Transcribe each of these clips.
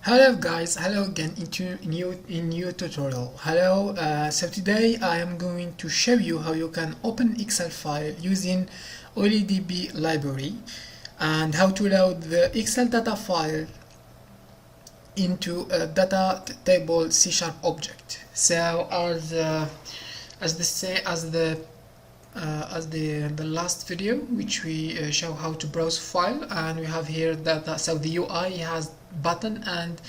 Hello guys, hello again in new tutorial. Hello, so today I am going to show you how you can open Excel file using OleDb library and how to load the Excel data file into a data table C# object. So as the last video, which we show how to browse file, and we have here data. So the UI has button and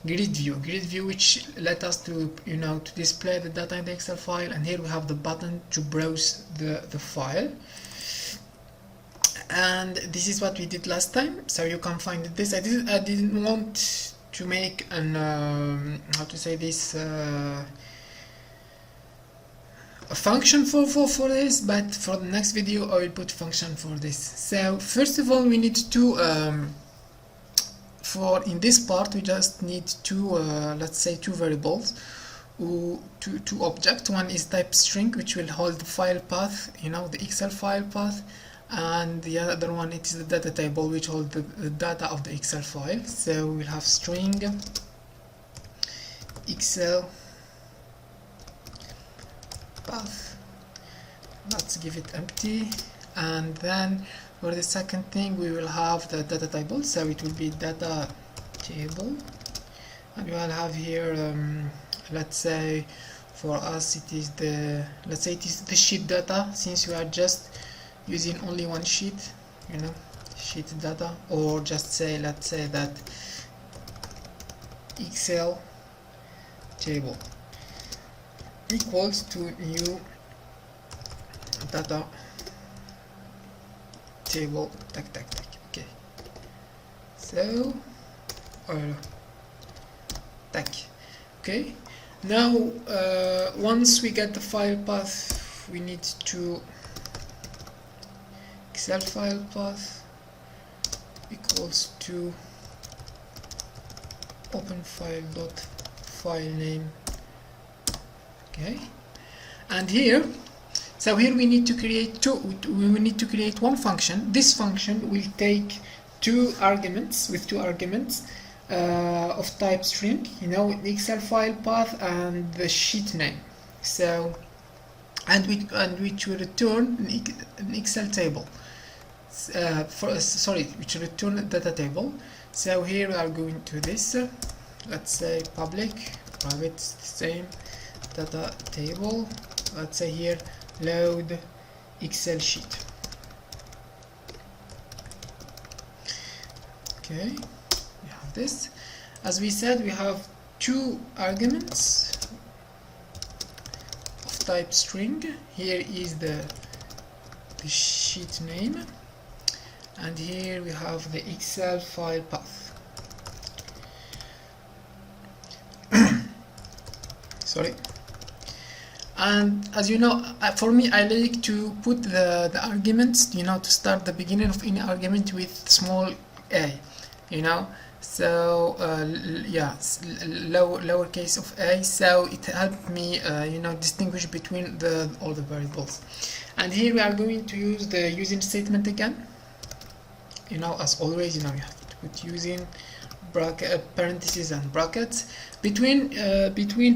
grid view which let us to to display the data in the Excel file, and here we have the button to browse the file. And this is what we did last time, so you can find this. I didn't want to make an how to say this a function for this, but for the next video I will put function for this. So first of all, we need to in this part we just need two let's say two variables, two objects. One is type string, which will hold the file path, the Excel file path, and the other one, it is the data table, which holds the data of the Excel file. So we'll have string Excel path, let's give it empty, and then for the second thing we will have the data table, so it will be data table, and we will have here let's say for us it is the sheet data, since we are just using only one sheet, sheet data, or just say let's say that Excel table equals to new data table okay. So okay, now once we get the file path, we need to Excel file path equals to open file dot file name. Okay, and here we need to create one function. This function will take two arguments of type string, the Excel file path and the sheet name. So which will return an Excel table, which will return a data table. So here we are going to this, let's say public private same data table, let's say here load Excel sheet. Okay, we have this. As we said, we have two arguments of type string. Here is the sheet name, and here we have the Excel file path. Sorry. And as you know, for me, I like to put the arguments, to start the beginning of any argument with small a, so lowercase of a, so it helped me distinguish between all the variables. And here we are going to use the using statement again. As always, you have to put using parentheses and brackets. Between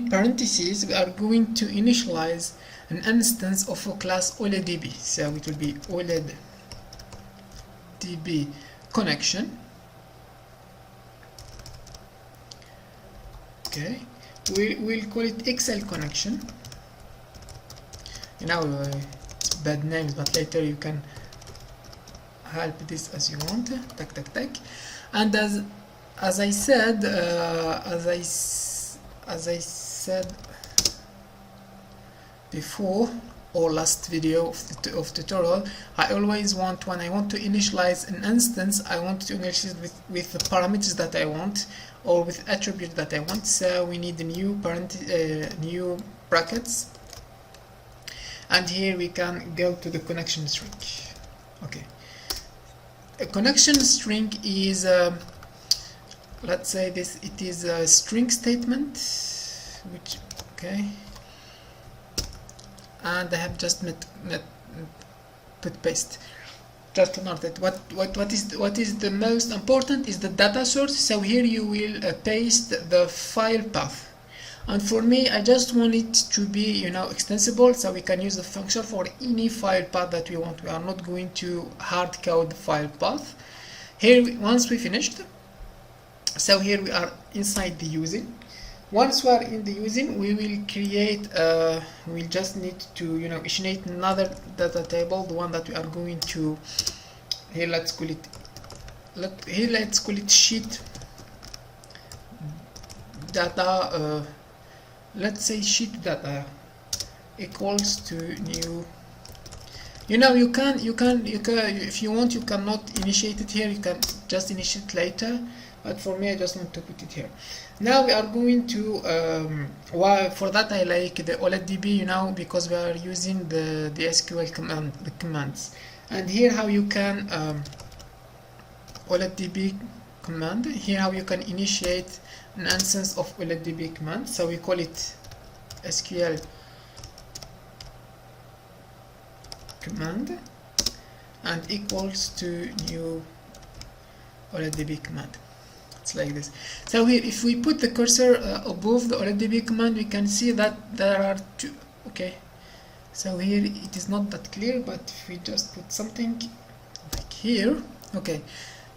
parentheses, we are going to initialize an instance of a class OleDb. So it will be OleDb connection. Okay, we'll call it Excel connection. It's bad names, but later you can help this as you want. And as I said, before, or last video of tutorial, I always want, when I want to initialize an instance, I want to initialize with the parameters that I want, or with attributes that I want. So we need the new new brackets, and here we can go to the connection string. Okay, a connection string is let's say this, it is a string statement, which and I have just put paste. just to note that what is the most important is the data source. So here you will paste the file path, and for me I just want it to be extensible, so we can use the function for any file path that we want. We are not going to hard code the file path here. Once we finished, so here we are inside the using. Once we are in the using, we will create we'll just need to initiate another data table, the one that we are going to here. Let's call it sheet data. Let's say sheet data equals to new. You can if you want, you cannot initiate it here, you can just initiate it later, but for me I just want to put it here. Now we are going to for that I like the OleDb, because we are using the SQL commands. And here how you can OleDb command, here how you can initiate an instance of OleDb command. So we call it SQL command and equals to new OleDb command. Like this. So here if we put the cursor above the OleDb command, we can see that there are two. Okay, so here it is not that clear, but if we just put something like here, okay,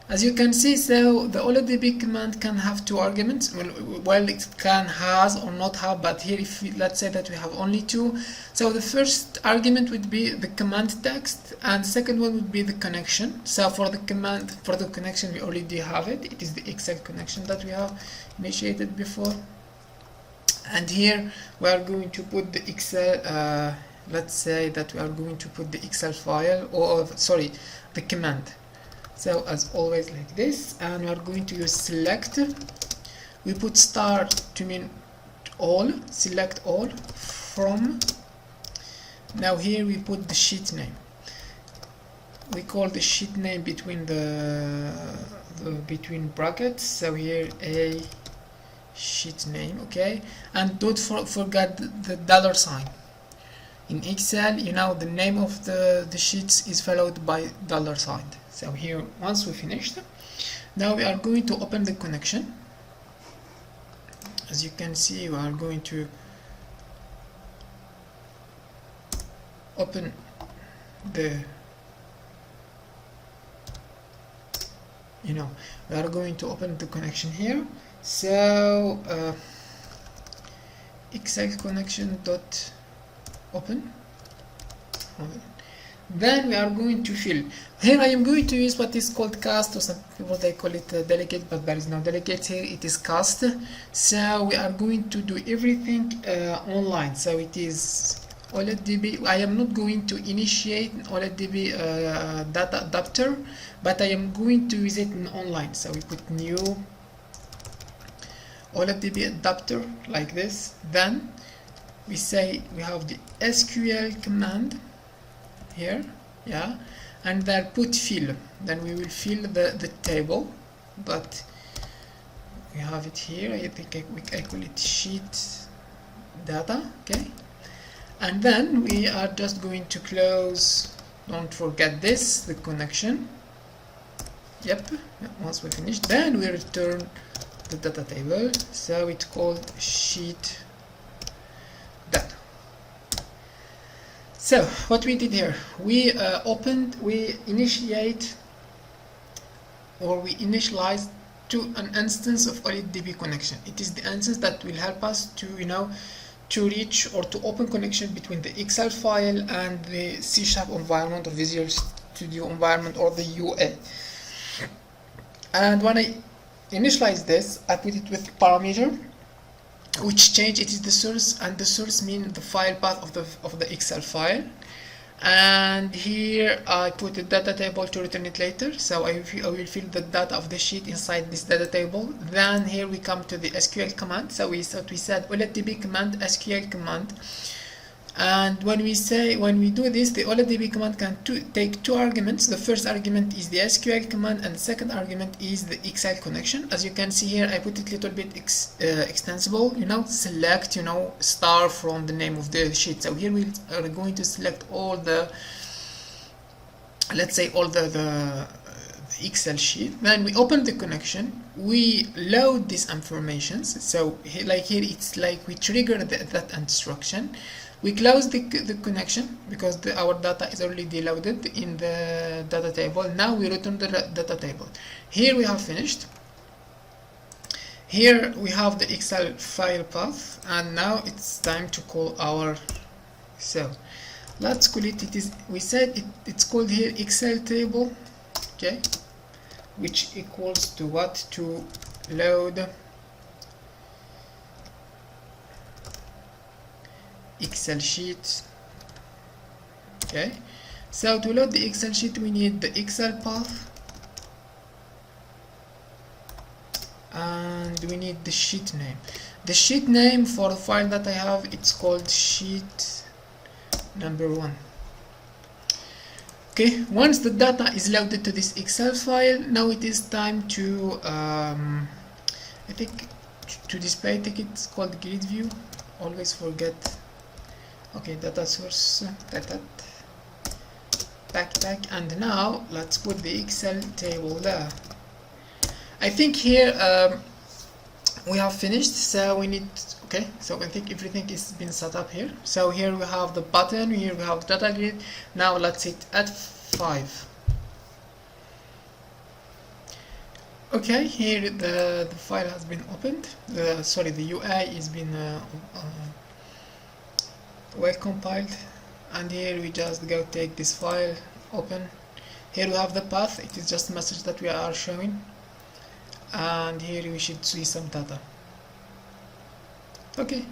as you can see, so the OleDb command can have two arguments. Well, it can has or not have, but here if we, let's say that we have only two, so the first argument would be the command text and second one would be the connection. So for the connection we already have it. It is the Excel connection that we have initiated before, and here we are going to put the Excel let's say that we are going to put the Excel file, or sorry, the command. So as always like this, and we are going to use select. We put star to mean all, select all from. Now here we put the sheet name. We call the sheet name between between brackets. So here a sheet name, okay, and don't forget the dollar sign. In Excel, the name of the sheets is followed by dollar sign. So here, once we finished, now we are going to open the connection. As you can see, we are going to open the we are going to open the connection here. So Excel connection dot open. Then we are going to fill. Here I am going to use what is called cast, or some people they call it delegate, but there is no delegate here, it is cast. So we are going to do everything online. So it is OleDb. I am not going to initiate an OleDb data adapter, but I am going to use it in online. So we put new OleDb adapter like this. Then we say we have the SQL command here, yeah, and then put fill. Then we will fill the table, but we have it here. I think I call it sheet data, okay. And then we are just going to close, don't forget this, the connection. Yep, once we finish, then we return the data table. So it's called sheet data. So what we did here, we initiate, or we initialize to an instance of OleDb connection. It is the instance that will help us to to reach or to open connection between the Excel file and the C# environment or Visual Studio environment or the UA. And when I initialize this, I put it with parameter, which change it is the source, and the source means the file path of the Excel file. And here I put the data table to return it later. So I will fill the data of the sheet inside this data table. Then here we come to the SQL command. So we said OleDb command, SQL command. And when we do this, the OleDb command can take two arguments. The first argument is the SQL command, and the second argument is the Excel connection. As you can see here, I put it a little bit extensible. Select star from the name of the sheet. So here we are going to select all the let's say all the Excel sheet. Then we open the connection, we load these informations. So like here it's like we trigger that instruction. We close the connection because our data is already loaded in the data table. Now we return the data table. Here we have finished. Here we have the Excel file path, and now it's time to call our, so let's call it, we said it's called here Excel table, okay, which equals to what? To load Excel sheet. Okay, so to load the Excel sheet we need the Excel path, and we need the sheet name. The sheet name for the file that I have, it's called sheet number 1. Okay, once the data is loaded to this Excel file, now it is time to I think to display ticket, it's called grid view. Always forget. Okay, data source, data backpack, and now let's put the Excel table there. I think here we have finished, so we need, okay, so I think everything is been set up here. So here we have the button, here we have data grid. Now let's hit add 5. Okay, here the file has been opened, the UI has been well compiled, and here we just go take this file, open. Here we have the path, it is just a message that we are showing, and here we should see some data. Okay,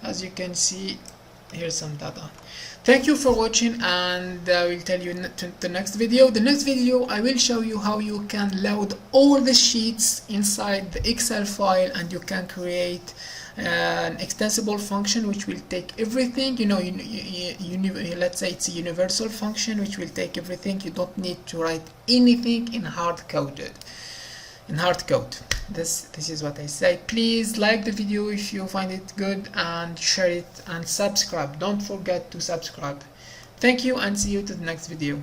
as you can see, here's some data. Thank you for watching, and I will tell you the next video. The next video I will show you how you can load all the sheets inside the Excel file, and you can create an extensible function which will take everything, you know, let's say it's a universal function which will take everything. You don't need to write anything in hard code. This is what I say. Please like the video if you find it good, and share it, and subscribe. Don't forget to subscribe. Thank you, and see you to the next video.